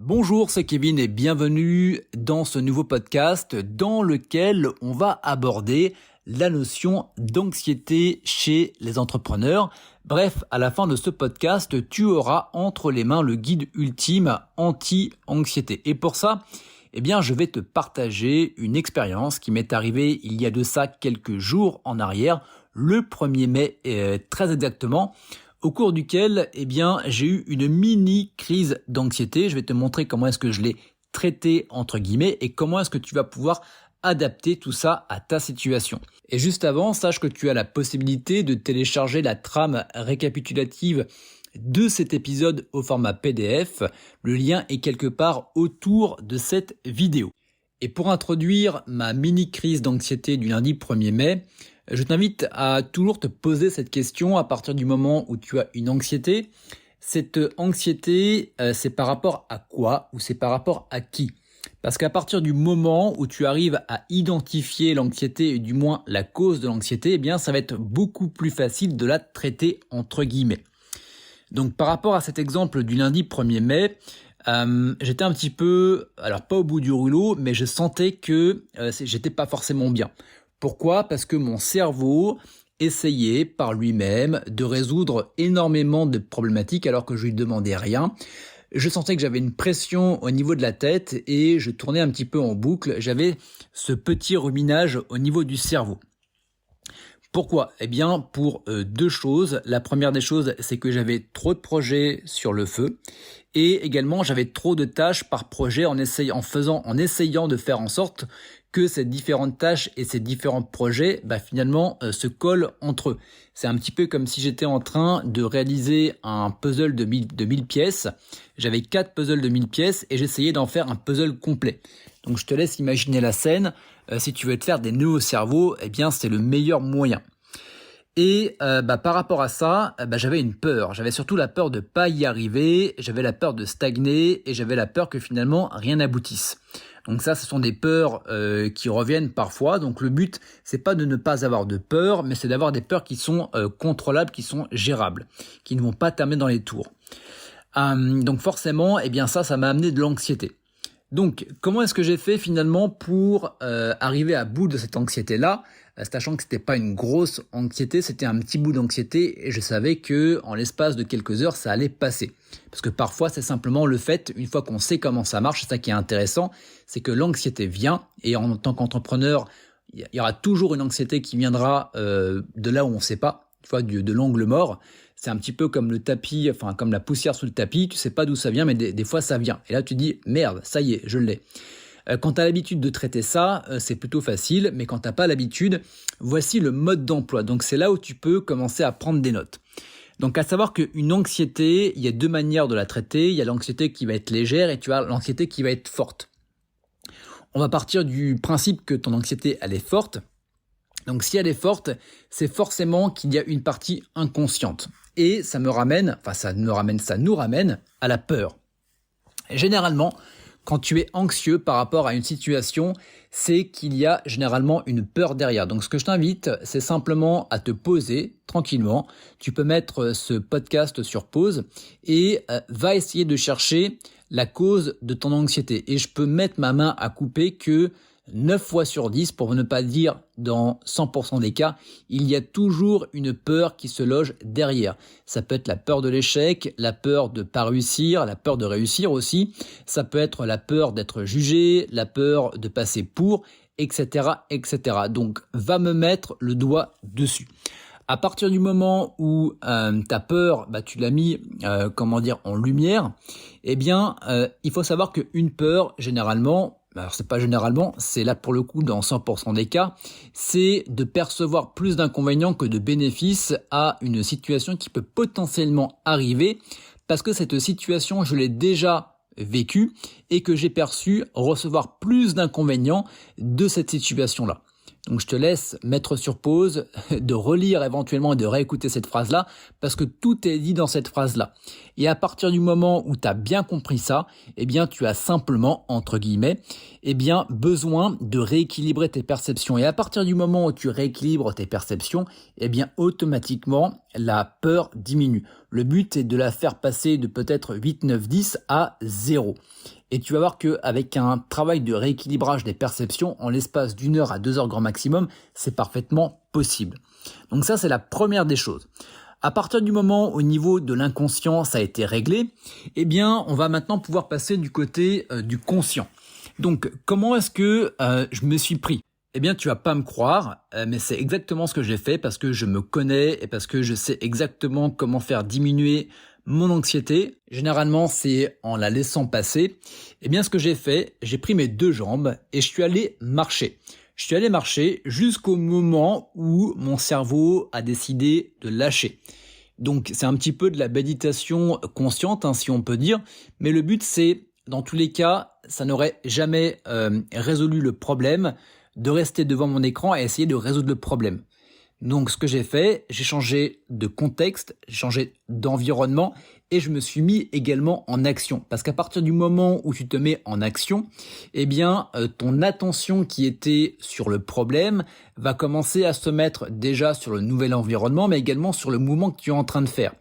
Bonjour, c'est Kevin et bienvenue dans ce nouveau podcast dans lequel on va aborder la notion d'anxiété chez les entrepreneurs. Bref, à la fin de ce podcast, tu auras entre les mains le guide ultime anti-anxiété. Et pour ça, je vais te partager une expérience qui m'est arrivée il y a de ça quelques jours en arrière, le 1er mai très exactement, au cours duquel j'ai eu une mini crise d'anxiété. Je vais te montrer comment est-ce que je l'ai traité entre guillemets et comment est-ce que tu vas pouvoir adapter tout ça à ta situation. Et juste avant, sache que tu as la possibilité de télécharger la trame récapitulative de cet épisode au format PDF. Le lien est quelque part autour de cette vidéo. Et pour introduire ma mini crise d'anxiété du lundi 1er mai, je t'invite à toujours te poser cette question à partir du moment où tu as une anxiété. Cette anxiété, c'est par rapport à quoi ou c'est par rapport à qui ? Parce qu'à partir du moment où tu arrives à identifier l'anxiété et du moins la cause de l'anxiété, ça va être beaucoup plus facile de la traiter entre guillemets. Donc par rapport à cet exemple du lundi 1er mai, j'étais un petit peu, alors pas au bout du rouleau, mais je sentais que j'étais pas forcément bien. Pourquoi ? Parce que mon cerveau essayait par lui-même de résoudre énormément de problématiques alors que je lui demandais rien. Je sentais que j'avais une pression au niveau de la tête et je tournais un petit peu en boucle. J'avais ce petit ruminage au niveau du cerveau. Pourquoi ? Pour deux choses. La première des choses, c'est que j'avais trop de projets sur le feu et également j'avais trop de tâches par projet en essayant de faire en sorte que ces différentes tâches et ces différents projets finalement se collent entre eux. C'est un petit peu comme si j'étais en train de réaliser un puzzle de 1000 pièces. J'avais 4 puzzles de 1000 pièces et j'essayais d'en faire un puzzle complet. Donc je te laisse imaginer la scène. Si tu veux te faire des nœuds au cerveau, c'est le meilleur moyen. Et par rapport à ça, j'avais une peur. J'avais surtout la peur de pas y arriver, j'avais la peur de stagner et j'avais la peur que finalement rien n'aboutisse. Donc ça, ce sont des peurs qui reviennent parfois. Donc le but, c'est pas de ne pas avoir de peur, mais c'est d'avoir des peurs qui sont contrôlables, qui sont gérables, qui ne vont pas t'amener dans les tours. Donc forcément, ça m'a amené de l'anxiété. Donc, comment est-ce que j'ai fait finalement pour arriver à bout de cette anxiété-là, sachant que c'était pas une grosse anxiété, c'était un petit bout d'anxiété et je savais que en l'espace de quelques heures, ça allait passer. Parce que parfois, c'est simplement le fait, une fois qu'on sait comment ça marche, c'est ça qui est intéressant, c'est que l'anxiété vient et en tant qu'entrepreneur, il y aura toujours une anxiété qui viendra de là où on ne sait pas, de l'angle mort. C'est un petit peu comme le tapis, comme la poussière sous le tapis, tu sais pas d'où ça vient, mais des fois ça vient. Et là tu dis, merde, ça y est, je l'ai. Quand tu as l'habitude de traiter ça, c'est plutôt facile, mais quand tu n'as pas l'habitude, voici le mode d'emploi. Donc c'est là où tu peux commencer à prendre des notes. Donc à savoir qu'une anxiété, il y a deux manières de la traiter. Il y a l'anxiété qui va être légère et tu as l'anxiété qui va être forte. On va partir du principe que ton anxiété, elle est forte. Donc si elle est forte, c'est forcément qu'il y a une partie inconsciente. Et ça nous ramène à la peur. Et généralement, quand tu es anxieux par rapport à une situation, c'est qu'il y a généralement une peur derrière. Donc ce que je t'invite, c'est simplement à te poser tranquillement. Tu peux mettre ce podcast sur pause et va essayer de chercher la cause de ton anxiété. Et je peux mettre ma main à couper que 9 fois sur 10, pour ne pas dire dans 100% des cas, il y a toujours une peur qui se loge derrière. Ça peut être la peur de l'échec, la peur de pas réussir, la peur de réussir aussi. Ça peut être la peur d'être jugé, la peur de passer pour, etc., etc. Donc, va me mettre le doigt dessus. À partir du moment où ta peur, tu l'as mis, en lumière, il faut savoir qu'une peur, généralement, alors c'est pas généralement, c'est là pour le coup dans 100% des cas, c'est de percevoir plus d'inconvénients que de bénéfices à une situation qui peut potentiellement arriver parce que cette situation, je l'ai déjà vécue et que j'ai perçu recevoir plus d'inconvénients de cette situation-là. Donc je te laisse mettre sur pause, de relire éventuellement et de réécouter cette phrase-là, parce que tout est dit dans cette phrase-là. Et à partir du moment où tu as bien compris ça, tu as simplement, entre guillemets, besoin de rééquilibrer tes perceptions. Et à partir du moment où tu rééquilibres tes perceptions, automatiquement, la peur diminue. Le but est de la faire passer de peut-être 8, 9, 10 à 0. Et tu vas voir qu'avec un travail de rééquilibrage des perceptions, en l'espace d'1 heure à 2 heures grand maximum, c'est parfaitement possible. Donc ça, c'est la première des choses. À partir du moment au niveau de l'inconscient, ça a été réglé, eh bien, on va maintenant pouvoir passer du côté du conscient. Donc, comment est-ce que je me suis pris ? Eh bien, tu vas pas me croire, mais c'est exactement ce que j'ai fait parce que je me connais et parce que je sais exactement comment faire diminuer mon anxiété. Généralement, c'est en la laissant passer. Eh bien, ce que j'ai fait, j'ai pris mes 2 jambes et je suis allé marcher. Je suis allé marcher jusqu'au moment où mon cerveau a décidé de lâcher. Donc, c'est un petit peu de la méditation consciente, si on peut dire. Mais le but, c'est, dans tous les cas, ça n'aurait jamais résolu le problème de rester devant mon écran et essayer de résoudre le problème. Donc ce que j'ai fait, j'ai changé de contexte, j'ai changé d'environnement et je me suis mis également en action. Parce qu'à partir du moment où tu te mets en action, eh bien ton attention qui était sur le problème va commencer à se mettre déjà sur le nouvel environnement, mais également sur le mouvement que tu es en train de faire.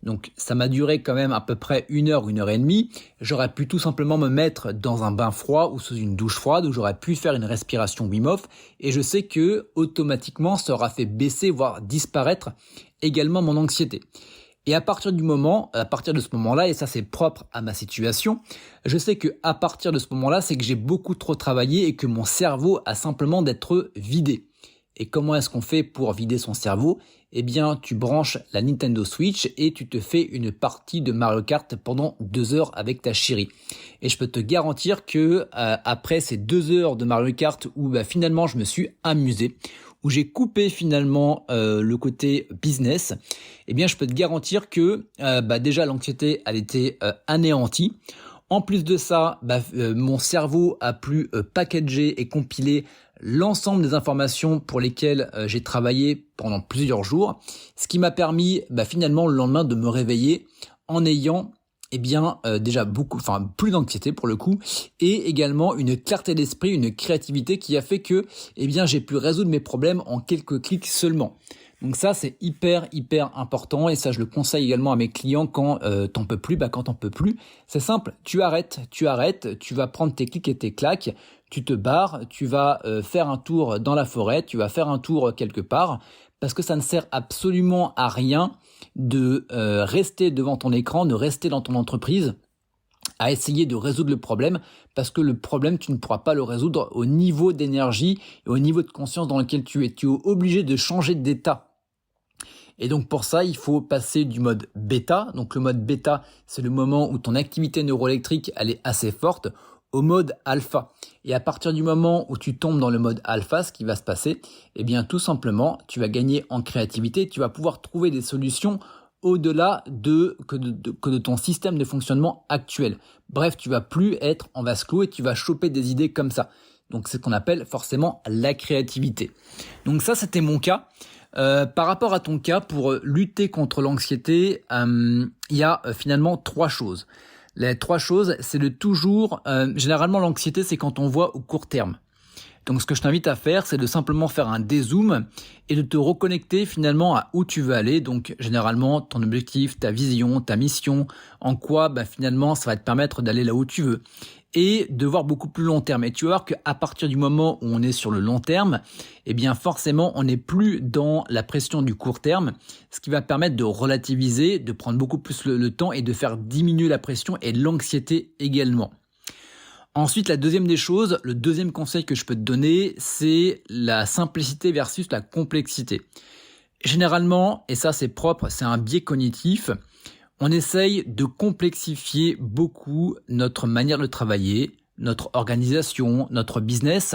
Donc ça m'a duré quand même à peu près 1 heure, 1 heure et demie. J'aurais pu tout simplement me mettre dans un bain froid ou sous une douche froide où j'aurais pu faire une respiration Wim Hof et je sais que automatiquement ça aura fait baisser voire disparaître également mon anxiété. Et à partir de ce moment-là, et ça c'est propre à ma situation, je sais que à partir de ce moment-là, c'est que j'ai beaucoup trop travaillé et que mon cerveau a simplement d'être vidé. Et comment est-ce qu'on fait pour vider son cerveau ? Eh bien, tu branches la Nintendo Switch et tu te fais une partie de Mario Kart pendant 2 heures avec ta chérie. Et je peux te garantir que après ces 2 heures de Mario Kart où finalement je me suis amusé, où j'ai coupé finalement le côté business, eh bien je peux te garantir que déjà l'anxiété elle était anéantie. En plus de ça, mon cerveau a pu packager et compiler l'ensemble des informations pour lesquelles j'ai travaillé pendant plusieurs jours, ce qui m'a permis finalement le lendemain de me réveiller en ayant déjà plus d'anxiété pour le coup, et également une clarté d'esprit, une créativité qui a fait que j'ai pu résoudre mes problèmes en quelques clics seulement. Donc ça, c'est hyper important et ça, je le conseille également à mes clients quand t'en peux plus. Quand t'en peux plus, c'est simple, tu arrêtes, tu vas prendre tes clics et tes claques, tu te barres, tu vas faire un tour dans la forêt, tu vas faire un tour quelque part parce que ça ne sert absolument à rien de rester devant ton écran, de rester dans ton entreprise à essayer de résoudre le problème parce que le problème, tu ne pourras pas le résoudre au niveau d'énergie et au niveau de conscience dans lequel tu es. Tu es obligé de changer d'état. Et donc pour ça, il faut passer du mode bêta. Donc le mode bêta, c'est le moment où ton activité neuroélectrique elle est assez forte, au mode alpha. Et à partir du moment où tu tombes dans le mode alpha, ce qui va se passer, tout simplement, tu vas gagner en créativité, tu vas pouvoir trouver des solutions au-delà que de ton système de fonctionnement actuel. Bref, tu vas plus être en vase clos et tu vas choper des idées comme ça. Donc c'est ce qu'on appelle forcément la créativité. Donc ça, c'était mon cas. Par rapport à ton cas, pour lutter contre l'anxiété, il y a finalement 3 choses. Les 3 choses, c'est généralement l'anxiété, c'est quand on voit au court terme. Donc ce que je t'invite à faire, c'est de simplement faire un dézoom et de te reconnecter finalement à où tu veux aller. Donc généralement ton objectif, ta vision, ta mission, en quoi finalement ça va te permettre d'aller là où tu veux. Et de voir beaucoup plus long terme. Et tu vas voir qu'à partir du moment où on est sur le long terme, forcément on n'est plus dans la pression du court terme, ce qui va permettre de relativiser, de prendre beaucoup plus le temps et de faire diminuer la pression et l'anxiété également. Ensuite, la deuxième des choses, le deuxième conseil que je peux te donner, c'est la simplicité versus la complexité. Généralement, et ça c'est propre, c'est un biais cognitif, on essaye de complexifier beaucoup notre manière de travailler, notre organisation, notre business,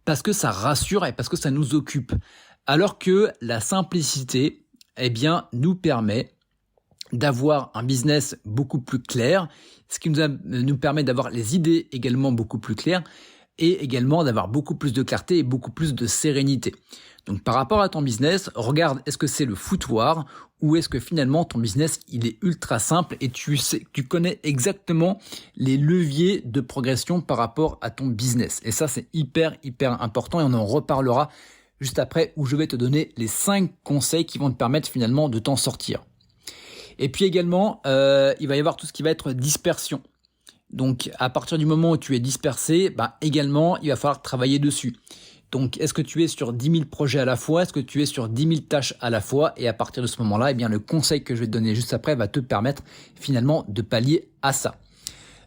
parce que ça rassure et parce que ça nous occupe. Alors que la simplicité, nous permet d'avoir un business beaucoup plus clair, ce qui nous permet d'avoir les idées également beaucoup plus claires et également d'avoir beaucoup plus de clarté et beaucoup plus de sérénité. Donc par rapport à ton business, regarde, est-ce que c'est le foutoir ou est-ce que finalement ton business il est ultra simple et tu connais exactement les leviers de progression par rapport à ton business. Et ça c'est hyper important et on en reparlera juste après, où je vais te donner les 5 conseils qui vont te permettre finalement de t'en sortir. Et puis également, il va y avoir tout ce qui va être dispersion. Donc à partir du moment où tu es dispersé, également il va falloir travailler dessus. Donc est-ce que tu es sur 10 000 projets à la fois? Est-ce que tu es sur 10 000 tâches à la fois? Et à partir de ce moment-là, eh bien le conseil que je vais te donner juste après va te permettre finalement de pallier à ça.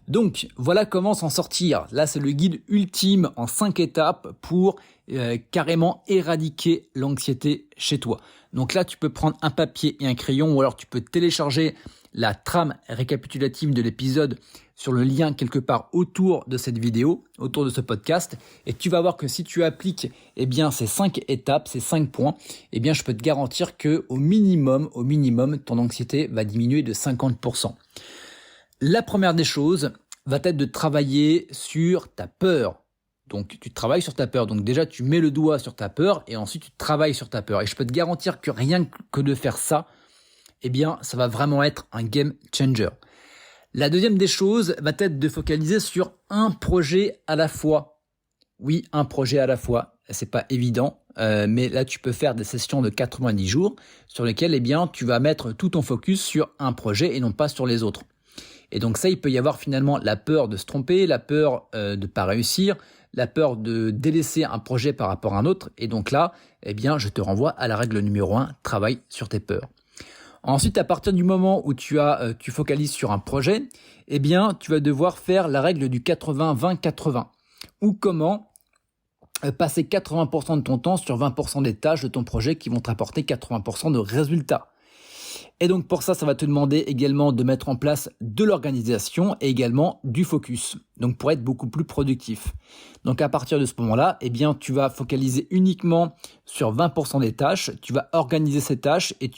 Donc voilà comment s'en sortir. Là c'est le guide ultime en 5 étapes pour carrément éradiquer l'anxiété chez toi. Donc là tu peux prendre un papier et un crayon ou alors tu peux télécharger la trame récapitulative de l'épisode sur le lien quelque part autour de cette vidéo, autour de ce podcast, et tu vas voir que si tu appliques ces 5 étapes, ces 5 points, je peux te garantir que au minimum, ton anxiété va diminuer de 50%. La première des choses va être de travailler sur ta peur. Donc tu travailles sur ta peur. Donc déjà tu mets le doigt sur ta peur et ensuite tu travailles sur ta peur. Et je peux te garantir que rien que de faire ça, ça va vraiment être un game changer. La deuxième des choses va être de focaliser sur un projet à la fois. Oui, un projet à la fois. C'est pas évident, mais là tu peux faire des sessions de 90 jours sur lesquelles tu vas mettre tout ton focus sur un projet et non pas sur les autres. Et donc ça, il peut y avoir finalement la peur de se tromper, la peur de pas réussir, la peur de délaisser un projet par rapport à un autre. Et donc là, je te renvoie à la règle numéro 1, travaille sur tes peurs. Ensuite, à partir du moment où tu focalises sur un projet, tu vas devoir faire la règle du 80-20-80. Ou comment passer 80% de ton temps sur 20% des tâches de ton projet qui vont te rapporter 80% de résultats. Et donc pour ça va te demander également de mettre en place de l'organisation et également du focus, donc pour être beaucoup plus productif. Donc à partir de ce moment-là, tu vas focaliser uniquement sur 20% des tâches, tu vas organiser ces tâches et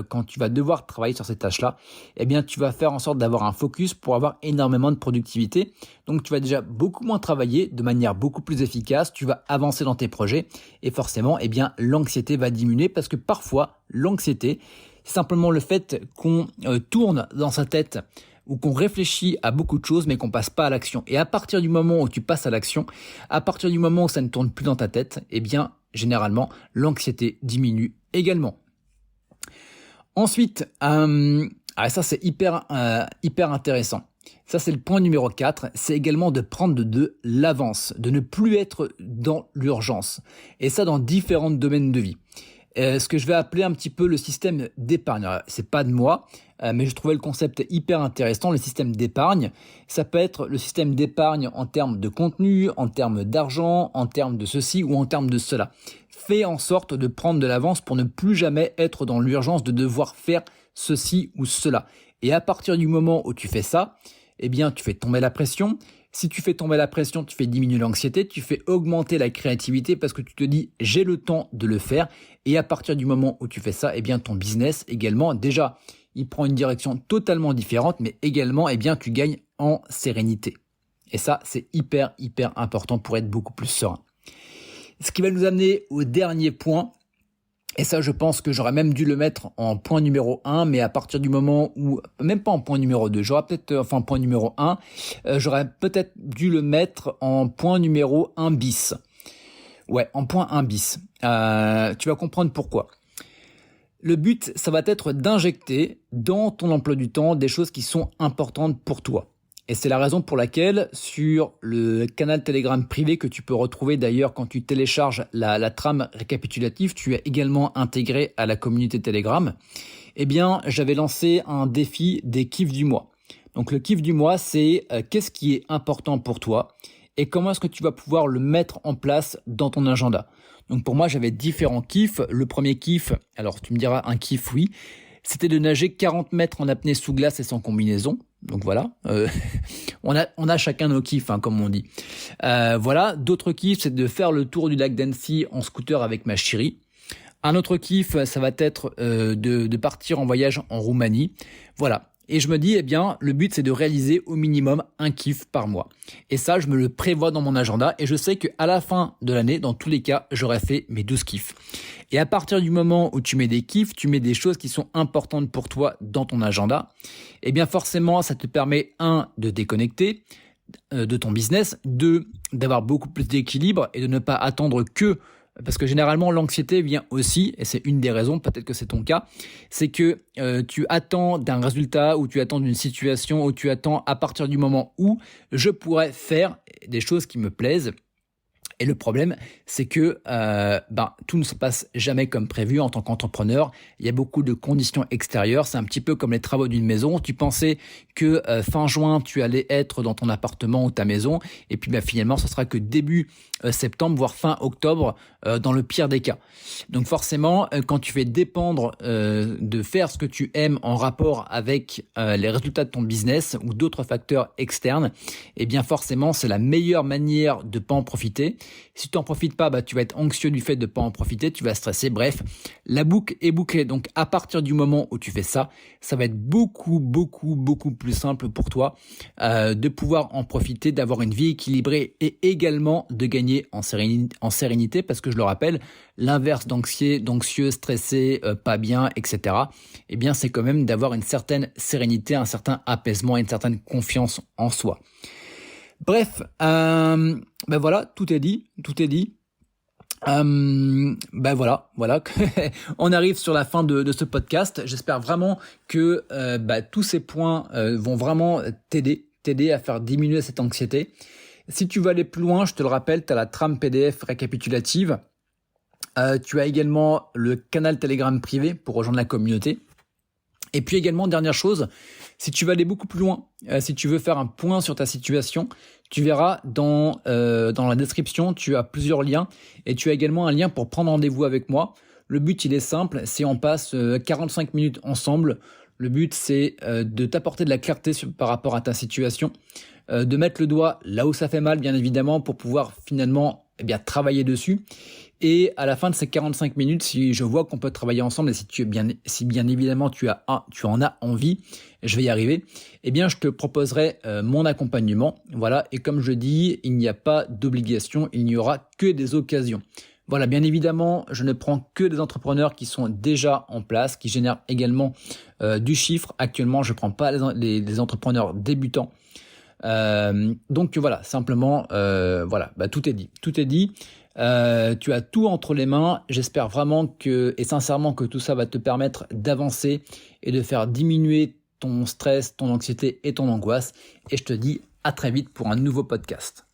quand tu vas devoir travailler sur ces tâches-là, tu vas faire en sorte d'avoir un focus pour avoir énormément de productivité. Donc tu vas déjà beaucoup moins travailler de manière beaucoup plus efficace, tu vas avancer dans tes projets et forcément, l'anxiété va diminuer parce que parfois, l'anxiété, c'est simplement le fait qu'on tourne dans sa tête ou qu'on réfléchit à beaucoup de choses mais qu'on passe pas à l'action. Et à partir du moment où tu passes à l'action, à partir du moment où ça ne tourne plus dans ta tête, généralement, l'anxiété diminue également. Ensuite, ça c'est hyper intéressant. Ça c'est le point numéro 4, c'est également de prendre de l'avance, de ne plus être dans l'urgence. Et ça dans différents domaines de vie. Ce que je vais appeler un petit peu le système d'épargne. Alors, c'est pas de moi, mais je trouvais le concept hyper intéressant. Le système d'épargne, ça peut être le système d'épargne en termes de contenu, en termes d'argent, en termes de ceci ou en termes de cela. Fais en sorte de prendre de l'avance pour ne plus jamais être dans l'urgence de devoir faire ceci ou cela. Et à partir du moment où tu fais ça, tu fais tomber la pression. Si tu fais tomber la pression, tu fais diminuer l'anxiété, tu fais augmenter la créativité parce que tu te dis j'ai le temps de le faire. Et à partir du moment où tu fais ça, ton business également, déjà, il prend une direction totalement différente, mais également, tu gagnes en sérénité. Et ça, c'est hyper important pour être beaucoup plus serein. Ce qui va nous amener au dernier point. Et ça, je pense que j'aurais même dû le mettre en point numéro 1, mais à partir du moment où, même pas en point numéro 2, point numéro 1, j'aurais peut-être dû le mettre en point numéro 1 bis. Ouais, en point 1 bis. Tu vas comprendre pourquoi. Le but, ça va être d'injecter dans ton emploi du temps des choses qui sont importantes pour toi. Et c'est la raison pour laquelle sur le canal Telegram privé que tu peux retrouver d'ailleurs quand tu télécharges la trame récapitulative, tu es également intégré à la communauté Telegram. J'avais lancé un défi des kiffs du mois. Donc le kiff du mois, c'est qu'est-ce qui est important pour toi et comment est-ce que tu vas pouvoir le mettre en place dans ton agenda. Donc pour moi, j'avais différents kiffs. Le premier kiff, alors tu me diras un kiff, oui, c'était de nager 40 mètres en apnée sous glace et sans combinaison. Donc voilà, on a chacun nos kiffs, comme on dit. Voilà, d'autres kiffs, c'est de faire le tour du lac d'Annecy en scooter avec ma chérie. Un autre kiff, ça va être de partir en voyage en Roumanie. Voilà. Et je me dis, le but, c'est de réaliser au minimum un kiff par mois. Et ça, je me le prévois dans mon agenda et je sais qu'à la fin de l'année, dans tous les cas, j'aurai fait mes 12 kiffs. Et à partir du moment où tu mets des kiffs, tu mets des choses qui sont importantes pour toi dans ton agenda, forcément, ça te permet, de déconnecter de ton business, d'avoir beaucoup plus d'équilibre et de ne pas attendre que parce que généralement l'anxiété vient aussi, et c'est une des raisons, peut-être que c'est ton cas, c'est que tu attends d'un résultat ou tu attends d'une situation ou tu attends à partir du moment où je pourrais faire des choses qui me plaisent. Et le problème, c'est que tout ne se passe jamais comme prévu en tant qu'entrepreneur. Il y a beaucoup de conditions extérieures. C'est un petit peu comme les travaux d'une maison. Tu pensais que fin juin, tu allais être dans ton appartement ou ta maison. Et puis finalement, ce sera que début septembre, voire fin octobre, dans le pire des cas. Donc forcément, quand tu fais dépendre de faire ce que tu aimes en rapport avec les résultats de ton business ou d'autres facteurs externes, eh bien forcément, c'est la meilleure manière de pas en profiter. Si tu n'en profites pas, tu vas être anxieux du fait de ne pas en profiter, tu vas stresser. Bref, la boucle est bouclée. Donc à partir du moment où tu fais ça, ça va être beaucoup plus simple pour toi de pouvoir en profiter, d'avoir une vie équilibrée et également de gagner en sérénité parce que je le rappelle, l'inverse d'anxieux, stressé, pas bien, etc. Eh bien, c'est quand même d'avoir une certaine sérénité, un certain apaisement et une certaine confiance en soi. Bref, voilà, tout est dit. Voilà. On arrive sur la fin de ce podcast. J'espère vraiment que tous ces points vont vraiment t'aider à faire diminuer cette anxiété. Si tu veux aller plus loin, je te le rappelle, tu as la trame PDF récapitulative. Tu as également le canal Telegram privé pour rejoindre la communauté. Et puis également, dernière chose, si tu veux aller beaucoup plus loin, si tu veux faire un point sur ta situation, tu verras dans la description, tu as plusieurs liens et tu as également un lien pour prendre rendez-vous avec moi. Le but, il est simple, c'est on passe 45 minutes ensemble. Le but, c'est de t'apporter de la clarté par rapport à ta situation, de mettre le doigt là où ça fait mal, bien évidemment, pour pouvoir finalement travailler dessus. Et à la fin de ces 45 minutes, si je vois qu'on peut travailler ensemble et si bien évidemment tu en as envie, je vais y arriver, eh bien je te proposerai mon accompagnement. Voilà, et comme je dis, il n'y a pas d'obligation, il n'y aura que des occasions. Voilà, bien évidemment, je ne prends que des entrepreneurs qui sont déjà en place, qui génèrent également du chiffre. Actuellement, je ne prends pas les entrepreneurs débutants. Donc voilà, simplement, tout est dit. Tu as tout entre les mains. J'espère vraiment et sincèrement que tout ça va te permettre d'avancer et de faire diminuer ton stress, ton anxiété et ton angoisse. Et je te dis à très vite pour un nouveau podcast.